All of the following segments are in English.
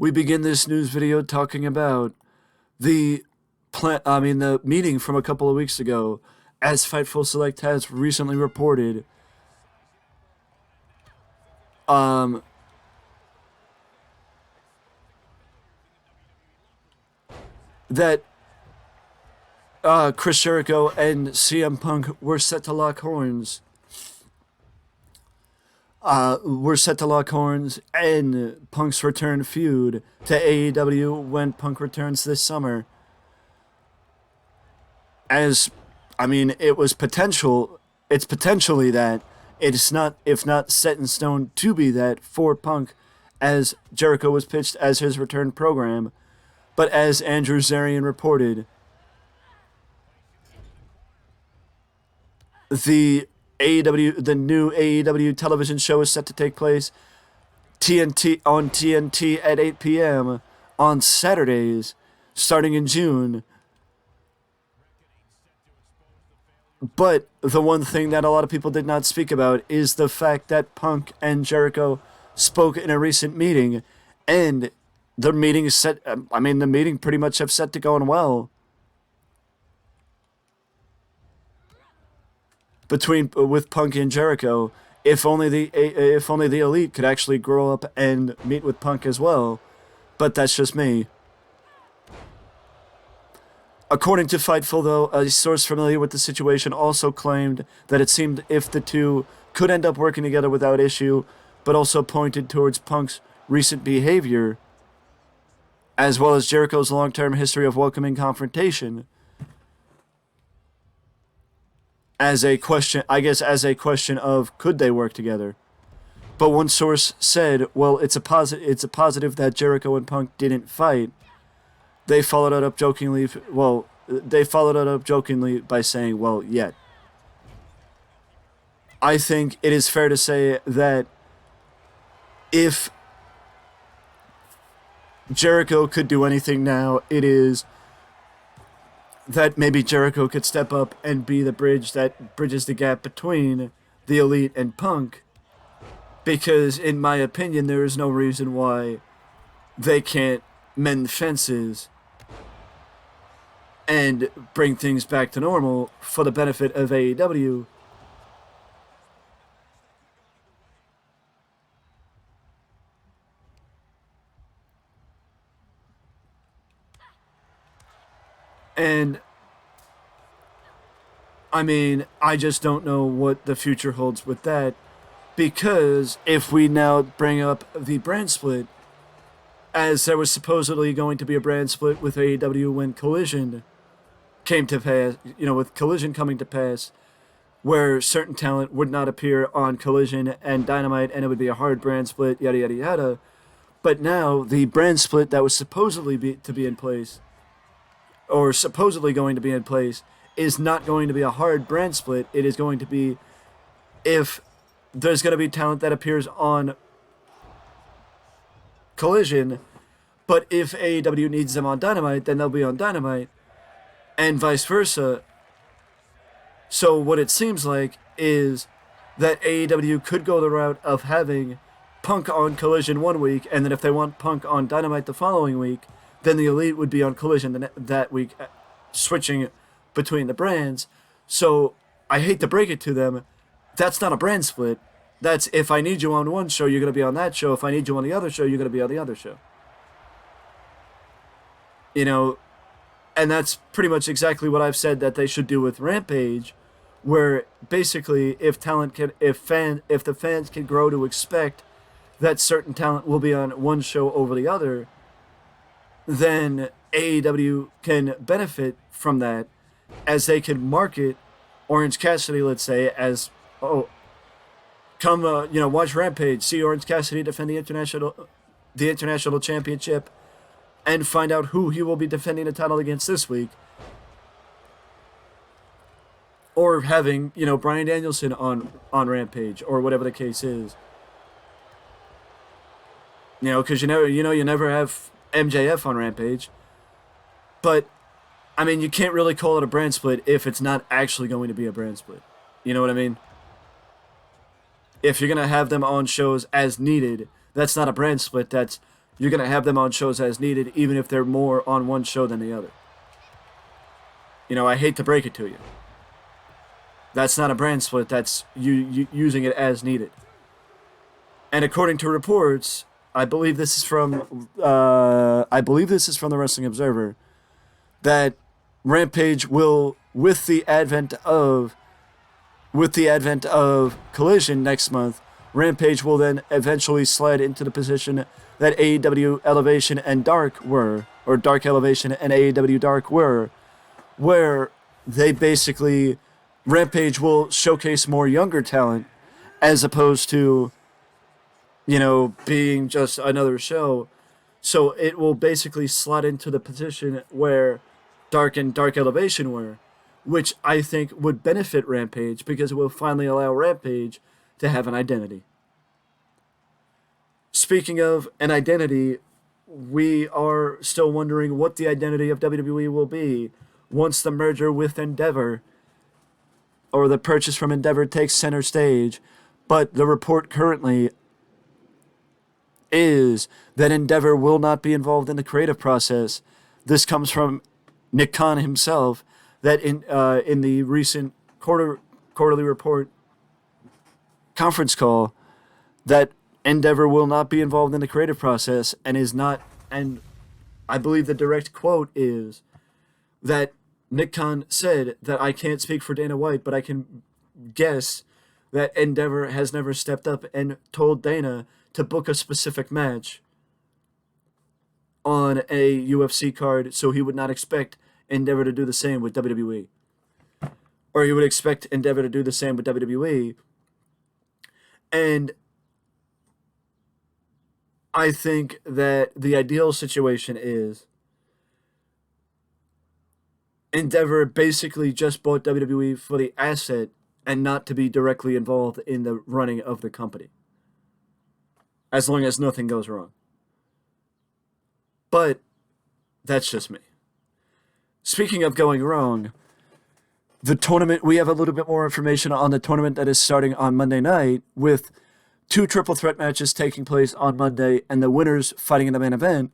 We begin this news video talking about the the meeting from a couple of weeks ago, as Fightful Select has recently reported. Um, that Chris Jericho and CM Punk were set to lock horns. And Punk's return feud to AEW when Punk returns this summer. It's potentially that. It's not, if not set in stone to be that for Punk, as Jericho was pitched as his return program. But as Andrew Zarian reported, the new AEW television show is set to take place on TNT at 8 p.m. on Saturdays, starting in June. But the one thing that a lot of people did not speak about is the fact that Punk and Jericho spoke in a recent meeting, and the meeting is set. The meeting pretty much have set to going well with Punk and Jericho. If only the Elite could actually grow up and meet with Punk as well, but that's just me. According to Fightful, though, a source familiar with the situation also claimed that it seemed if the two could end up working together without issue, but also pointed towards Punk's recent behavior, as well as Jericho's long-term history of welcoming confrontation, as a question of could they work together. But one source said, well, it's a positive that Jericho and Punk didn't fight. They followed it up jokingly by saying, well, yet. I think it is fair to say that if Jericho could do anything now, it is that maybe Jericho could step up and be the bridge that bridges the gap between the Elite and Punk. Because, in my opinion, there is no reason why they can't mend fences and bring things back to normal for the benefit of AEW. And I just don't know what the future holds with that, because if we now bring up the brand split, as there was supposedly going to be a brand split with AEW when Collision came to pass, with Collision coming to pass, where certain talent would not appear on Collision and Dynamite, and it would be a hard brand split, yada yada yada. But now the brand split that was supposedly going to be in place, is not going to be a hard brand split. It is going to be, if there's going to be talent that appears on Collision, but if AEW needs them on Dynamite, then they'll be on Dynamite, and vice versa. So what it seems like is that AEW could go the route of having Punk on Collision one week, and then if they want Punk on Dynamite the following week, then the Elite would be on Collision that week, switching between the brands. So I hate to break it to them, that's not a brand split. That's, if I need you on one show, you're going to be on that show. If I need you on the other show, you're going to be on the other show. And that's pretty much exactly what I've said that they should do with Rampage, where basically if the fans can grow to expect that certain talent will be on one show over the other, then AEW can benefit from that, as they can market Orange Cassidy, let's say, as, come, watch Rampage, see Orange Cassidy defend the international championship, and find out who he will be defending the title against this week. Or having, Bryan Danielson on Rampage, or whatever the case is. Because you never have MJF on Rampage. But, you can't really call it a brand split if it's not actually going to be a brand split. You know what I mean? If you're going to have them on shows as needed, that's not a brand split. That's you're going to have them on shows as needed, even if they're more on one show than the other. I hate to break it to you. That's not a brand split. That's you using it as needed. And according to reports, I believe this is from the Wrestling Observer, that Rampage will, with the advent of Collision next month, Rampage will then eventually slide into the position that AEW Elevation and Dark were, or Dark Elevation and AEW Dark were, where they basically, Rampage will showcase more younger talent as opposed to, being just another show. So it will basically slot into the position where Dark and Dark Elevation were, which I think would benefit Rampage because it will finally allow Rampage to have an identity. Speaking of an identity, we are still wondering what the identity of WWE will be once the merger with Endeavor, or the purchase from Endeavor, takes center stage. But the report currently is that Endeavor will not be involved in the creative process. This comes from Nick Khan himself, that in the recent quarterly report conference call, that Endeavor will not be involved in the creative process and is not, and I believe the direct quote is that Nick Khan said that I can't speak for Dana White, but I can guess that Endeavor has never stepped up and told Dana to book a specific match on a UFC card, so he would not expect Endeavor to do the same with WWE. Or he would expect Endeavor to do the same with WWE. And I think that the ideal situation is Endeavor basically just bought WWE for the asset and not to be directly involved in the running of the company, as long as nothing goes wrong. But that's just me. Speaking of going wrong, the tournament, we have a little bit more information on the tournament that is starting on Monday night, with 2 triple threat matches taking place on Monday and the winners fighting in the main event,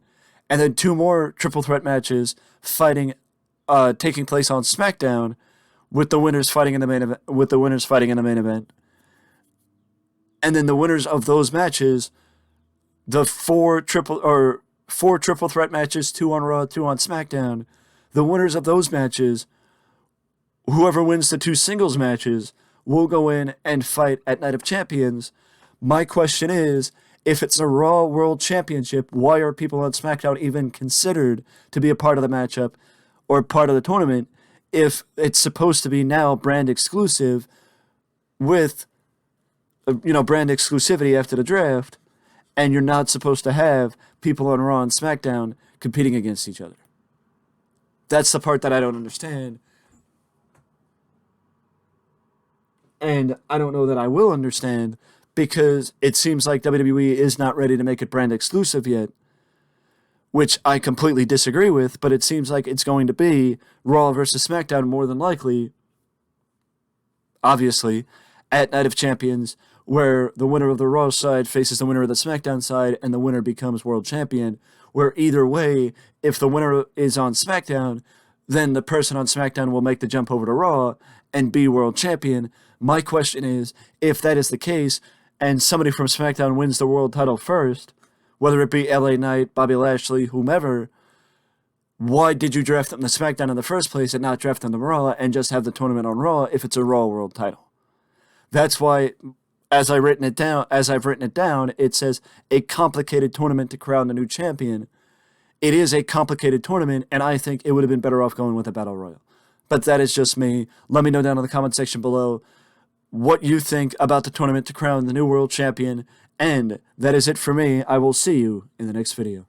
and then 2 more triple threat matches taking place on SmackDown, with the winners fighting in the main event. And then the winners of those matches, the 4 triple threat matches, 2 on Raw, 2 on SmackDown, the winners of those matches, whoever wins the 2 singles matches, will go in and fight at Night of Champions. My question is, if it's a Raw World Championship, why are people on SmackDown even considered to be a part of the matchup or part of the tournament if it's supposed to be now brand exclusive with, brand exclusivity after the draft, and you're not supposed to have people on Raw and SmackDown competing against each other? That's the part that I don't understand. And I don't know that I will understand, because it seems like WWE is not ready to make it brand exclusive yet, which I completely disagree with, but it seems like it's going to be Raw versus SmackDown more than likely, obviously, at Night of Champions, where the winner of the Raw side faces the winner of the SmackDown side, and the winner becomes world champion, where either way, if the winner is on SmackDown, then the person on SmackDown will make the jump over to Raw and be world champion. My question is, if that is the case, and somebody from SmackDown wins the world title first, whether it be LA Knight, Bobby Lashley, whomever, why did you draft them to SmackDown in the first place and not draft them to Raw and just have the tournament on Raw if it's a Raw world title? That's why, as I've written it down, it says a complicated tournament to crown the new champion. It is a complicated tournament, and I think it would have been better off going with a Battle Royal. But that is just me. Let me know down in the comment section below what you think about the tournament to crown the new world champion. And that is it for me. I will see you in the next video.